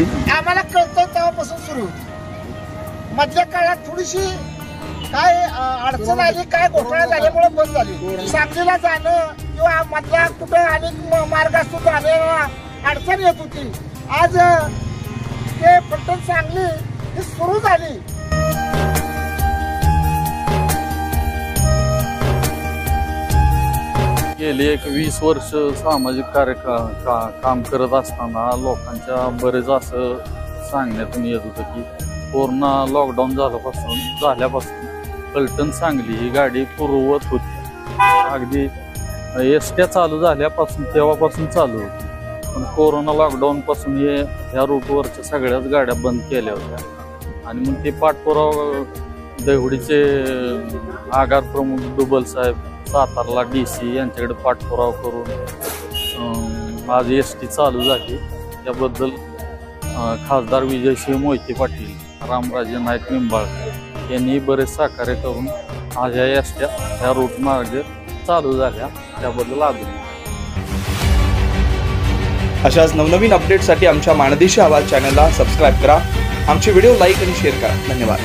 आम्हाला कळतंय तेव्हापासून सुरू. मधल्या काळात थोडीशी काय अडचण आली, काय घोटाळा झाल्यामुळे बंद झाली. सांगलीला जाणं किंवा मधल्या कुठे अनेक मार्ग असतो जाण्याला अडचण येत होती. आज ते फलटण सांगली ही सुरू झाली. गेली एक 20 वर्ष सामाजिक कार्य काम करत असताना लोकांच्या बरेच असं सांगण्यातून येत होतं की कोरोना लॉकडाऊन झाल्यापासून फलटण सांगली ही गाडी पूर्ववत होती. अगदी एसट्या चालू झाल्यापासून तेव्हापासून चालू होती. पण कोरोना लॉकडाऊन पासून ह्या रूटवरच्या सगळ्याच गाड्या बंद केल्या होत्या. आणि मग ते पाठपुरावा देवडीचे आगार प्रमुख दुबल साहेब, सातारला DC यांच्याकडे पाठपुरावा करून आज ST चालू झाली. त्याबद्दल खासदार विजयसिंह मोहिते पाटील, रामराजे नाईक निंबाळकर यांनी बरेच सहकार्य करून आज ह्या ST ह्या रूट मार्गे चालू झाल्या. त्याबद्दल आभार. अशाच नवनवीन अपडेटसाठी आमच्या माणदेशी आवाज चॅनलला सबस्क्राईब करा. आमचे व्हिडिओ लाईक आणि शेअर करा. धन्यवाद.